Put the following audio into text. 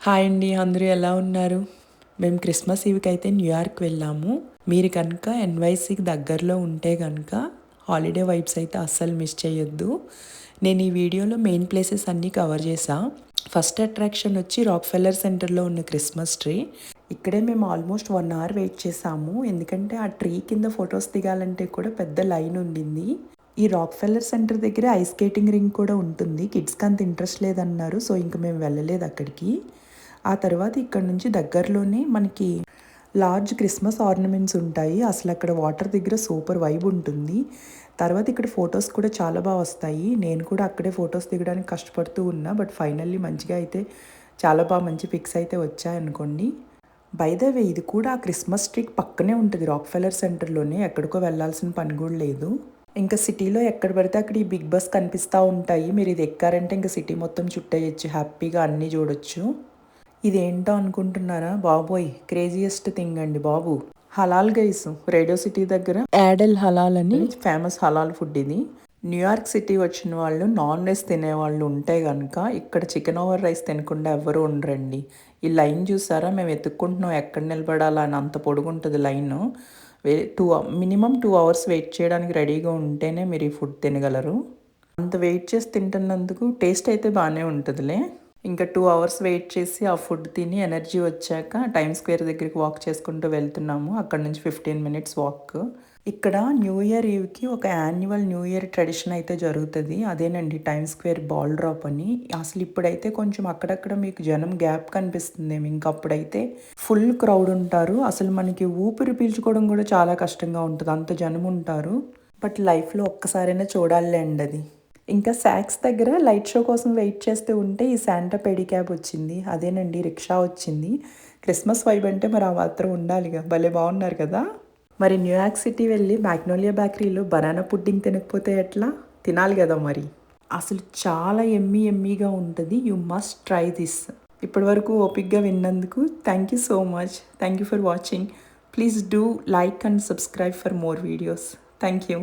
Hi అండి, అందరూ ఎలా ఉన్నారు? మేము క్రిస్మస్ ఈవ్‌కి అయితే న్యూయార్క్ వెళ్ళాము. మీరు కనుక ఎన్‌వైసీకి దగ్గరలో ఉంటే కనుక హాలిడే వైబ్స్ అయితే అస్సలు మిస్ చేయొద్దు. నేను ఈ వీడియోలో మెయిన్ ప్లేసెస్ అన్నీ కవర్ చేశా. ఫస్ట్ అట్రాక్షన్ వచ్చి రాక్‌ఫెల్లర్ సెంటర్లో ఉన్న క్రిస్మస్ ట్రీ. ఇక్కడే మేము ఆల్మోస్ట్ 1 అవర్ వెయిట్ చేసాము. ఎందుకంటే ఆ ట్రీ కింద ఫొటోస్ దిగాలంటే కూడా పెద్ద లైన్ ఉండింది. ఈ రాక్‌ఫెల్లర్ సెంటర్ దగ్గర ఐస్ స్కేటింగ్ రింగ్ కూడా ఉంటుంది. కిడ్స్‌కి అంత ఇంట్రెస్ట్ లేదన్నారు. సో ఇంక మేము వెళ్ళలేదు అక్కడికి. ఆ తర్వాత ఇక్కడ నుంచి దగ్గరలోనే మనకి లార్జ్ క్రిస్మస్ ఆర్నమెంట్స్ ఉంటాయి. అసలు అక్కడ వాటర్ దగ్గర సూపర్ వైబ్ ఉంటుంది. తర్వాత ఇక్కడ ఫొటోస్ కూడా చాలా బాగా వస్తాయి. నేను కూడా అక్కడే ఫొటోస్ దిగడానికి కష్టపడుతూ ఉన్నా. బట్ ఫైనల్లీ మంచిగా అయితే చాలా బాగా మంచి పిక్స్ అయితే వచ్చాయనుకోండి. బై ద వే ఇది కూడా ఆ క్రిస్మస్ ట్రీకి పక్కనే ఉంటుంది రాక్‌ఫెల్లర్ సెంటర్‌లోనే. ఎక్కడికో వెళ్ళాల్సిన పని కూడా లేదు. ఇంకా సిటీలో ఎక్కడ పడితే అక్కడ ఈ బిగ్ బస్ కనిపిస్తూ ఉంటాయి. మీరు ఇది ఎక్కారంటే ఇంకా సిటీ మొత్తం చుట్టేయచ్చు. హ్యాపీగా అన్నీ చూడొచ్చు. ఇదేంటో అనుకుంటున్నారా? బాబోయ్! క్రేజియస్ట్ థింగ్ అండి బాబు. హలాల్ గైస్, రేడియో సిటీ దగ్గర యాడెల్ హలాల్ అని ఫేమస్ హలాల్ ఫుడ్ ఇది. న్యూయార్క్ సిటీ వచ్చిన వాళ్ళు నాన్ వెజ్ తినేవాళ్ళు ఉంటే కనుక ఇక్కడ చికెన్ ఓవర్ రైస్ తినకుండా ఎవ్వరూ ఉండరండి. ఈ లైన్ చూసారా? మేము ఎత్తుక్కుంటున్నాం ఎక్కడ నిలబడాలా అని. అంత పొడుగుంటుంది లైన్. మినిమం 2 అవర్స్ వెయిట్ చేయడానికి రెడీగా ఉంటేనే మీరు ఈ ఫుడ్ తినగలరు. అంత వెయిట్ చేసి తింటున్నందుకు టేస్ట్ అయితే బాగానే ఉంటుందిలే. ఇంకా 2 అవర్స్ వెయిట్ చేసి ఆ ఫుడ్ తిని ఎనర్జీ వచ్చాక టైమ్ స్క్వేర్ దగ్గరికి వాక్ చేసుకుంటూ వెళ్తున్నాము. అక్కడ నుంచి 15 మినిట్స్ వాక్. ఇక్కడ న్యూ ఇయర్ ఈవ్‌కి ఒక యాన్యువల్ న్యూ ఇయర్ ట్రెడిషన్ అయితే జరుగుతుంది. అదేనండి టైమ్ స్క్వేర్ బాల్ డ్రాప్ అని. అసలు ఇప్పుడైతే కొంచెం అక్కడక్కడ మీకు జనం గ్యాప్ కనిపిస్తుందేమో. ఇంకా అప్పుడైతే ఫుల్ క్రౌడ్ ఉంటారు. అసలు మనకి ఊపిరి పీల్చుకోవడం కూడా చాలా కష్టంగా ఉంటుంది. అంత జనం ఉంటారు. బట్ లైఫ్లో ఒక్కసారైనా చూడాలండి అది. ఇంకా సాక్స్ దగ్గర లైట్ షో కోసం వెయిట్ చేస్తూ ఉంటే ఈ శాంటా పెడిక్యాబ్ వచ్చింది. అదేనండి రిక్షా వచ్చింది. క్రిస్మస్ వైబ్ అంటే మరి ఆ మాత్రం ఉండాలిగా. భలే బాగున్నారు కదా. మరి న్యూయార్క్ సిటీ వెళ్ళి మ్యాగ్నోలియా బేకరీలో బనానా పుడ్డింగ్ తినకపోతే ఎట్లా? తినాలి కదా మరి. అసలు చాలా ఎమ్మీగా ఉంటుంది. You must try this. ఇప్పటి వరకు ఓపిక్గా విన్నందుకు thank you so much. Thank you for watching. Please do like and subscribe for more videos. Thank you.